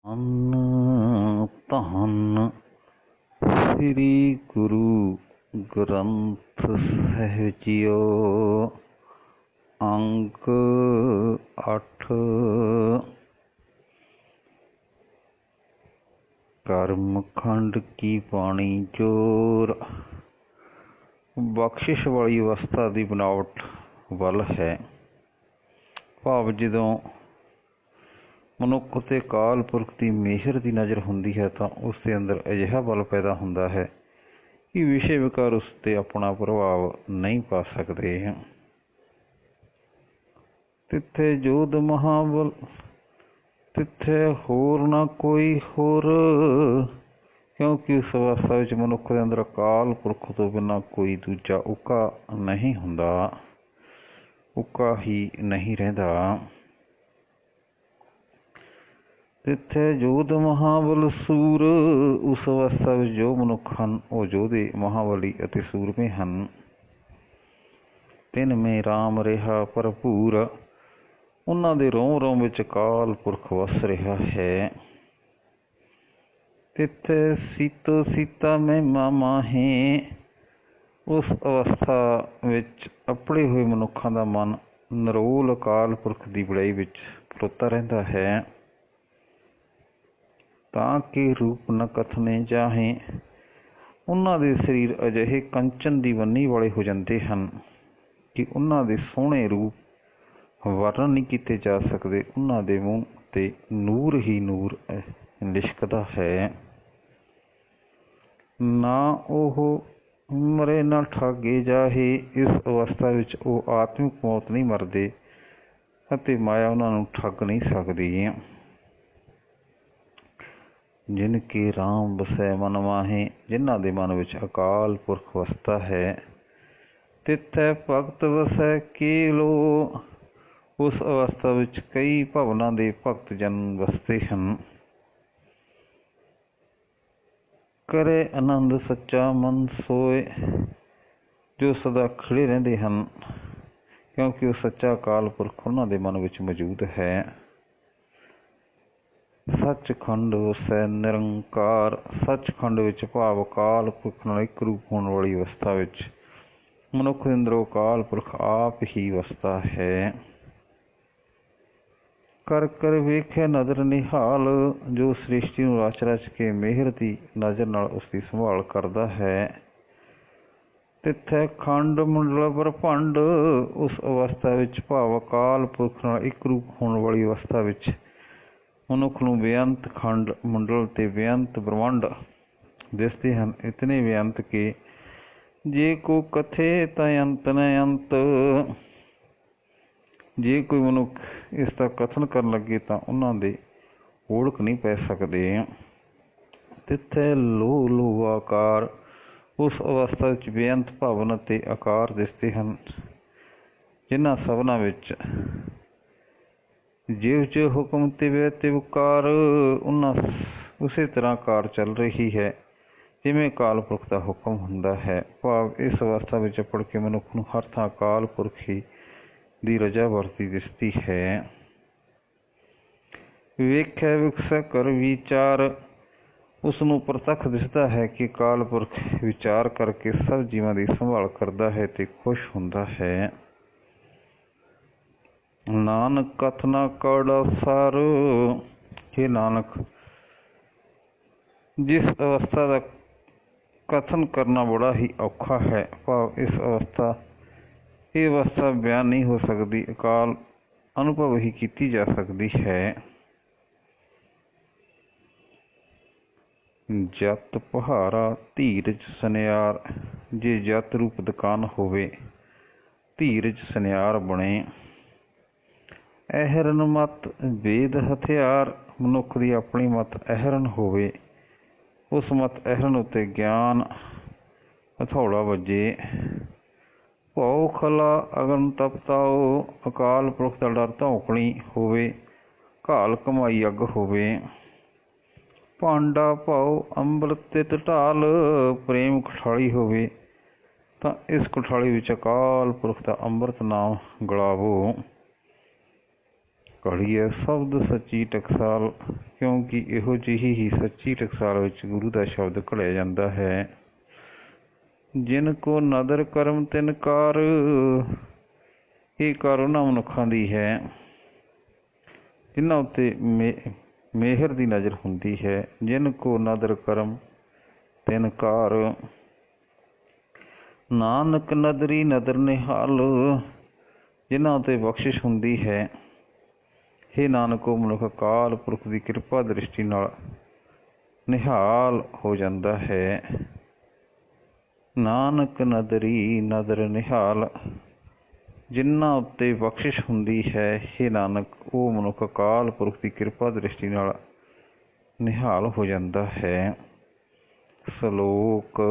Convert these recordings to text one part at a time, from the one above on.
ਧੰਨ ਧੰਨ ਸ੍ਰੀ ਗੁਰੂ ਗ੍ਰੰਥ ਸਾਹਿਬ ਜੀਓ। ਅੰਕ 8 ਕਰਮਖੰਡ ਕੀ ਬਾਣੀ ਜੋਰ। ਬਖਸ਼ਿਸ਼ ਵਾਲੀ ਅਵਸਥਾ ਦੀ ਬਣਾਵਟ ਵੱਲ ਹੈ। ਭਾਵ ਜਦੋਂ ਮਨੁੱਖ ਉੱਤੇ ਅਕਾਲ ਪੁਰਖ ਦੀ ਮਿਹਰ ਦੀ ਨਜ਼ਰ ਹੁੰਦੀ ਹੈ ਤਾਂ ਉਸ ਦੇ ਅੰਦਰ ਅਜਿਹਾ ਬਲ ਪੈਦਾ ਹੁੰਦਾ ਹੈ ਕਿ ਵਿਸ਼ੇ ਵਿਕਾਰ ਉਸ 'ਤੇ ਆਪਣਾ ਪ੍ਰਭਾਵ ਨਹੀਂ ਪਾ ਸਕਦੇ। ਤਿੱਥੇ ਜੋਧ ਮਹਾਬਲ ਤਿੱਥੇ ਹੋਰ ਨਾ ਕੋਈ ਹੋਰ, ਕਿਉਂਕਿ ਉਸ ਅਵਸਥਾ ਵਿੱਚ ਮਨੁੱਖ ਦੇ ਅੰਦਰ ਅਕਾਲ ਪੁਰਖ ਤੋਂ ਬਿਨਾਂ ਕੋਈ ਦੂਜਾ ਉੱਕਾ ਨਹੀਂ ਹੁੰਦਾ, ਉੱਕਾ ਹੀ ਨਹੀਂ ਰਹਿੰਦਾ। ਤਿੱਥੇ ਜੋਧ ਮਹਾਬਲ ਸੂਰ, ਉਸ ਅਵਸਥਾ ਵਿੱਚ ਜੋ ਮਨੁੱਖ ਹਨ ਉਹ ਯੋਧੇ, ਮਹਾਬਲੀ ਅਤੇ ਸੂਰਮੇ ਹਨ। ਤਿਨ ਮੇ ਰਾਮ ਰਿਹਾ ਭਰਪੂਰ, ਉਹਨਾਂ ਦੇ ਰੋਮ ਰੋਮ ਵਿੱਚ ਅਕਾਲ ਪੁਰਖ ਵਸ ਰਿਹਾ ਹੈ। ਤਿੱਥੇ ਸੀਤੋ ਸੀਤਾ ਮਹਿਮਾ ਮਾਹੇ, ਉਸ ਅਵਸਥਾ ਵਿੱਚ ਆਪਣੇ ਹੋਏ ਮਨੁੱਖਾਂ ਦਾ ਮਨ ਨਿਰੋਲ ਅਕਾਲ ਪੁਰਖ ਦੀ ਵਡਿਆਈ ਵਿੱਚ ਪਰੋਤਾ ਰਹਿੰਦਾ ਹੈ। ਤਾਂ ਕਿ ਰੂਪ ਨ ਕਥਨੇ ਚਾਹੇ, ਉਹਨਾਂ ਦੇ ਸਰੀਰ ਅਜਿਹੇ ਕੰਚਨ ਦੀ ਬੰਨੀ ਵਾਲੇ ਹੋ ਜਾਂਦੇ ਹਨ ਕਿ ਉਹਨਾਂ ਦੇ ਸੋਹਣੇ ਰੂਪ ਵਰਣਨ ਨਹੀਂ ਕੀਤੇ ਜਾ ਸਕਦੇ। ਉਹਨਾਂ ਦੇ ਮੂੰਹ 'ਤੇ ਨੂਰ ਹੀ ਨੂਰ ਲਿਸ਼ਕਦਾ ਹੈ। ਨਾ ਉਹ ਮਰੇ ਨਾ ਠਾਗੇ ਜਾਹੇ, ਇਸ ਅਵਸਥਾ ਵਿੱਚ ਉਹ ਆਤਮਿਕ ਮੌਤ ਨਹੀਂ ਮਰਦੇ ਅਤੇ ਮਾਇਆ ਉਹਨਾਂ ਨੂੰ ਠੱਗ ਨਹੀਂ ਸਕਦੀ। ਜਿਨ ਕੇ ਰਾਮ ਵਸੈ ਮਨ ਮਾਹੇ, ਜਿਨ੍ਹਾਂ ਦੇ ਮਨ ਵਿੱਚ ਅਕਾਲ ਪੁਰਖ ਵਸਦਾ ਹੈ। ਤਿੱਥੈ ਭਗਤ ਵਸੈ ਕੇਲੋ, ਉਸ ਅਵਸਥਾ ਵਿੱਚ ਕਈ ਭਵਨਾਂ ਦੇ ਭਗਤ ਜਨ ਵਸਦੇ ਹਨ। ਕਰੇ ਆਨੰਦ ਸੱਚਾ ਮਨ ਸੋਏ, ਜੋ ਸਦਾ ਖਿੜੇ ਰਹਿੰਦੇ ਹਨ ਕਿਉਂਕਿ ਉਹ ਸੱਚਾ ਅਕਾਲ ਪੁਰਖ ਉਹਨਾਂ ਦੇ ਮਨ ਵਿੱਚ ਮੌਜੂਦ ਹੈ। ਸੱਚਖੰਡ ਵਸੈ ਨਿਰੰਕਾਰ, ਸੱਚਖੰਡ ਵਿੱਚ ਭਾਵ ਅਕਾਲ ਪੁਰਖ ਨਾਲ ਇੱਕ ਰੂਪ ਹੋਣ ਵਾਲੀ ਅਵਸਥਾ ਵਿੱਚ ਮਨੁੱਖ ਦੇ ਅੰਦਰੋਂ ਅਕਾਲ ਪੁਰਖ ਆਪ ਹੀ ਵਸਦਾ ਹੈ। ਕਰ ਕਰ ਵੇਖਿਆ ਨਦਰ ਨਿਹਾਲ, ਜੋ ਸ੍ਰਿਸ਼ਟੀ ਨੂੰ ਰਚ ਰਚ ਕੇ ਮਿਹਰ ਦੀ ਨਜ਼ਰ ਨਾਲ ਉਸਦੀ ਸੰਭਾਲ ਕਰਦਾ ਹੈ। ਤਿੱਥੈ ਖੰਡ ਮੰਡਲ ਬ੍ਰਹਮੰਡ, ਉਸ ਅਵਸਥਾ ਵਿੱਚ ਭਾਵ ਅਕਾਲ ਪੁਰਖ ਨਾਲ ਇੱਕ ਰੂਪ ਹੋਣ ਵਾਲੀ ਅਵਸਥਾ ਵਿੱਚ ਮਨੁੱਖ ਨੂੰ ਬੇਅੰਤ ਖੰਡ ਮੰਡਲ ਤੇ ਬੇਅੰਤ ਬ੍ਰਹਮੰਡ ਦਿਸਦੇ ਹਨ। ਇਤਨੇ ਬੇਅੰਤ ਕਿ ਜੇ ਕੋ ਕਥੇ ਤਾਂ ਅੰਤ ਨ ਅੰਤ, ਜੇ ਕੋਈ ਮਨੁੱਖ ਇਸ ਦਾ ਕਥਨ ਕਰਨ ਲੱਗੇ ਤਾਂ ਉਹਨਾਂ ਦੇ ਓੜਕ ਨਹੀਂ ਪੈ ਸਕਦੇ। ਤਿੱਥੇ ਲੋ ਲੋ ਆਕਾਰ, ਉਸ ਅਵਸਥਾ ਵਿੱਚ ਬੇਅੰਤ ਭਵਨ ਅਤੇ ਆਕਾਰ ਦਿਸਦੇ ਹਨ, ਜਿਨ੍ਹਾਂ ਸਭਨਾਂ ਵਿੱਚ ਜਿਵ 'ਚ ਹੁਕਮ ਤਿਵੈ ਤਿਵਕਾਰ, ਉਹਨਾਂ ਉਸੇ ਤਰ੍ਹਾਂ ਕਾਰ ਚੱਲ ਰਹੀ ਹੈ ਜਿਵੇਂ ਅਕਾਲ ਪੁਰਖ ਦਾ ਹੁਕਮ ਹੁੰਦਾ ਹੈ। ਭਾਵ ਇਸ ਅਵਸਥਾ ਵਿੱਚ ਅੱਪੜ ਕੇ ਮਨੁੱਖ ਨੂੰ ਹਰ ਥਾਂ ਅਕਾਲ ਪੁਰਖ ਹੀ ਦੀ ਰਜਾ ਵਰਤੀ ਦਿਸਦੀ ਹੈ। ਵੇਖਿਆ ਵਿਕਸੈ ਕਰ ਵਿਚਾਰ, ਉਸ ਨੂੰ ਪ੍ਰਤੱਖ ਦਿਸਦਾ ਹੈ ਕਿ ਅਕਾਲ ਪੁਰਖ ਵਿਚਾਰ ਕਰਕੇ ਸਭ ਜੀਵਾਂ ਦੀ ਸੰਭਾਲ ਕਰਦਾ ਹੈ ਤੇ ਖੁਸ਼ ਹੁੰਦਾ ਹੈ। ਨਾਨਕ ਕਥਨਾ ਕੌੜਾ ਸਾਰ, ਹੇ ਨਾਨਕ ਜਿਸ ਅਵਸਥਾ ਦਾ ਕਥਨ ਕਰਨਾ ਬੜਾ ਹੀ ਔਖਾ ਹੈ, ਭਾਵ ਇਹ ਅਵਸਥਾ ਬਿਆਨ ਨਹੀਂ ਹੋ ਸਕਦੀ, ਅਕਾਲ ਅਨੁਭਵ ਹੀ ਕੀਤੀ ਜਾ ਸਕਦੀ ਹੈ। ਜਤ ਪਹਾਰਾ ਧੀਰਜ ਸੁਨਿਆਰ, ਜੇ ਜਤ ਰੂਪ ਦੁਕਾਨ ਹੋਵੇ ਧੀਰਜ ਸੁਨਿਆਰ ਬਣੇ। ਅਹਰਨ ਮਤ ਵੇਦ ਹਥਿਆਰ, ਮਨੁੱਖ ਦੀ ਆਪਣੀ ਮਤ ਅਹਰਨ ਹੋਵੇ, ਉਸ ਮਤ ਅਹਰਨ ਉੱਤੇ ਗਿਆਨ ਹਥੌੜਾ ਵੱਜੇ। ਭਉ ਖਲਾ ਅਗਨ ਤਪਤਾਓ, ਅਕਾਲ ਪੁਰਖ ਦਾ ਡਰ ਧੌਂਕਣੀ ਹੋਵੇ, ਘਾਲ ਕਮਾਈ ਅੱਗ ਹੋਵੇ। ਭਾਂਡਾ ਭਉ ਅੰਮ੍ਰਿਤ ਤਿਤ ਢਾਲ, ਪ੍ਰੇਮ ਕੁਠਾਲੀ ਹੋਵੇ ਤਾਂ ਇਸ ਕੁਠਾਲੀ ਵਿੱਚ ਅਕਾਲ ਪੁਰਖ ਦਾ ਅੰਮ੍ਰਿਤ ਨਾਮ ਗਲਾਵੋ। ਘੜੀਏ ਸ਼ਬਦ ਸੱਚੀ ਟਕਸਾਲ, ਕਿਉਂਕਿ ਇਹੋ ਜਿਹੀ ਹੀ ਸੱਚੀ ਟਕਸਾਲ ਵਿੱਚ ਗੁਰੂ ਦਾ ਸ਼ਬਦ ਘੜਿਆ ਜਾਂਦਾ ਹੈ। ਜਿਨ ਕੋ ਨਦਰ ਕਰਮ ਤਿਨ ਕਾਰ, ਇਹ ਕਾਰ ਉਹਨਾਂ ਮਨੁੱਖਾਂ ਦੀ ਹੈ ਜਿਨ੍ਹਾਂ ਉੱਤੇ ਮਿਹਰ ਦੀ ਨਜ਼ਰ ਹੁੰਦੀ ਹੈ। ਜਿਨ ਕੋ ਨਦਰ ਕਰਮ ਤਿਨ ਕਾਰ, ਨਾਨਕ ਨਦਰੀ ਨਦਰ ਨਿਹਾਲ, ਜਿਨ੍ਹਾਂ ਉੱਤੇ ਬਖਸ਼ਿਸ਼ ਹੁੰਦੀ ਹੈ। ਹੇ ਨਾਨਕ, ਉਹ ਮਨੁੱਖ ਅਕਾਲ ਪੁਰਖ ਦੀ ਕਿਰਪਾ ਦ੍ਰਿਸ਼ਟੀ ਨਾਲ ਨਿਹਾਲ ਹੋ ਜਾਂਦਾ ਹੈ। ਨਾਨਕ ਨਦਰੀ ਨਦਰ ਨਿਹਾਲ, ਜਿਨ੍ਹਾਂ ਉੱਤੇ ਬਖਸ਼ਿਸ਼ ਹੁੰਦੀ ਹੈ। ਹੇ ਨਾਨਕ, ਉਹ ਮਨੁੱਖ ਅਕਾਲ ਪੁਰਖ ਦੀ ਕਿਰਪਾ ਦ੍ਰਿਸ਼ਟੀ ਨਾਲ ਨਿਹਾਲ ਹੋ ਜਾਂਦਾ ਹੈ। ਸਲੋਕ।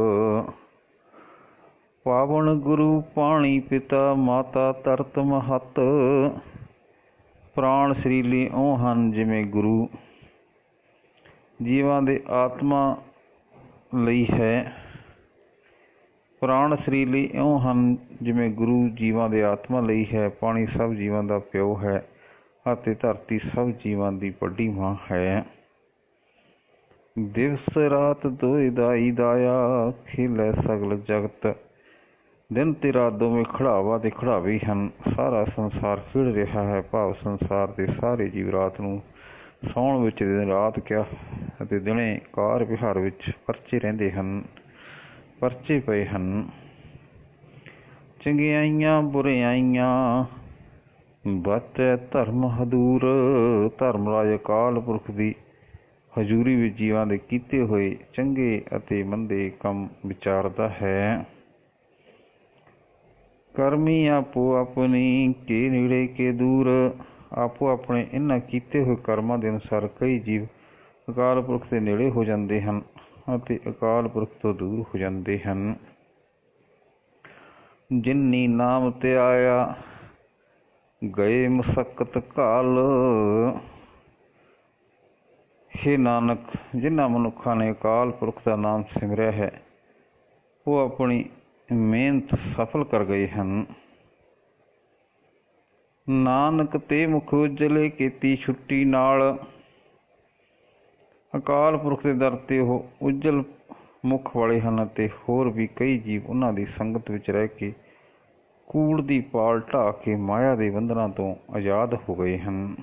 ਪਾਵਨ ਗੁਰੂ ਪਾਣੀ ਪਿਤਾ ਮਾਤਾ ਧਰਤ ਮਹੱਤ, ਪ੍ਰਾਣ ਸਰੀਲੀ ਉਹ ਹਨ ਜਿਵੇਂ ਗੁਰੂ। ਜੀਵਾਂ ਦੇ ਆਤਮਾ ਲਈ ਹੈ। ਪ੍ਰਾਣ ਸਰੀਲੀ ਇਉਂ ਹਨ ਜਿਵੇਂ ਗੁਰੂ ਜੀਵਾਂ ਦੇ ਆਤਮਾ ਲਈ ਹੈ। ਪਾਣੀ ਸਭ ਜੀਵਾਂ ਦਾ ਪਿਓ ਹੈ ਅਤੇ ਧਰਤੀ ਸਭ ਜੀਵਾਂ ਦੀ ਵੱਡੀ ਮਾਂ ਹੈ। ਦਿਵਸ ਰਾਤ ਦੋਇ ਦਾਈ ਦਾਇਆ, ਖੇਲੈ ਸਗਲ ਜਗਤ। ਦਿਨ ਤੇ ਰਾਤ ਦੋਵੇਂ ਖੜਾਵਾ ਤੇ ਖੜਾਵੇ ਹਨ। ਸਾਰਾ ਸੰਸਾਰ ਖੇਡ ਰਿਹਾ ਹੈ, ਭਾਵ ਸੰਸਾਰ ਦੇ ਸਾਰੇ ਜੀਵ ਰਾਤ ਨੂੰ ਸੌਣ ਵਿੱਚ ਦਿਨ ਰਾਤ ਕਿਹਾ ਅਤੇ ਦਿਨੇ ਕਾਰ ਵਿਹਾਰ ਵਿੱਚ ਪਰਚੇ ਰਹਿੰਦੇ ਹਨ, ਪਰਚੇ ਪਏ ਹਨ। ਚੰਗਿਆਈਆਂ ਬੁਰਿਆਈਆਂ ਬਾਚੈ ਧਰਮ ਹਦੂਰ, ਧਰਮਰਾਜ ਅਕਾਲ ਪੁਰਖ ਦੀ ਹਜ਼ੂਰੀ ਵਿੱਚ ਜੀਵਾਂ ਦੇ ਕੀਤੇ ਹੋਏ ਚੰਗੇ ਅਤੇ ਮੰਦੇ ਕੰਮ ਵਿਚਾਰਦਾ ਹੈ। ਕਰਮੀ ਆਪੋ ਆਪਣੀ ਕੇ ਨੇੜੇ ਕੇ ਦੂਰ, ਆਪੋ ਆਪਣੇ ਇਹਨਾਂ ਕੀਤੇ ਹੋਏ ਕਰਮਾਂ ਦੇ ਅਨੁਸਾਰ ਕਈ ਜੀਵ ਅਕਾਲ ਪੁਰਖ ਦੇ ਨੇੜੇ ਹੋ ਜਾਂਦੇ ਹਨ ਅਤੇ ਅਕਾਲ ਪੁਰਖ ਤੋਂ ਦੂਰ ਹੋ ਜਾਂਦੇ ਹਨ। ਜਿਨੀ ਨਾਮ ਧਿਆਇਆ ਗਏ ਮੁਸੱਕਤ ਘਾਲ, ਹੇ ਨਾਨਕ, ਜਿਨ੍ਹਾਂ ਮਨੁੱਖਾਂ ਨੇ ਅਕਾਲ ਪੁਰਖ ਦਾ ਨਾਮ ਸਿਮਰਿਆ ਹੈ, ਉਹ ਆਪਣੀ ਮਿਹਨਤ ਸਫਲ ਕਰ ਗਏ ਹਨ। ਨਾਨਕ ਤੇ ਮੁਖ ਉਜਲੇ ਕੀਤੀ ਛੁੱਟੀ ਨਾਲ, ਅਕਾਲ ਪੁਰਖ ਦੇ ਦਰ ਤੇ ਉਹ ਉਜਲ ਮੁਖ ਵਾਲੇ ਹਨ ਅਤੇ ਹੋਰ ਵੀ ਕਈ ਜੀਵ ਉਹਨਾਂ ਦੀ ਸੰਗਤ ਵਿੱਚ ਰਹਿ ਕੇ ਕੂੜ ਦੀ ਪਾਲ ਢਾਹ ਕੇ ਮਾਇਆ ਦੇ ਬੰਧਨਾਂ ਤੋਂ ਆਜ਼ਾਦ ਹੋ ਗਏ ਹਨ।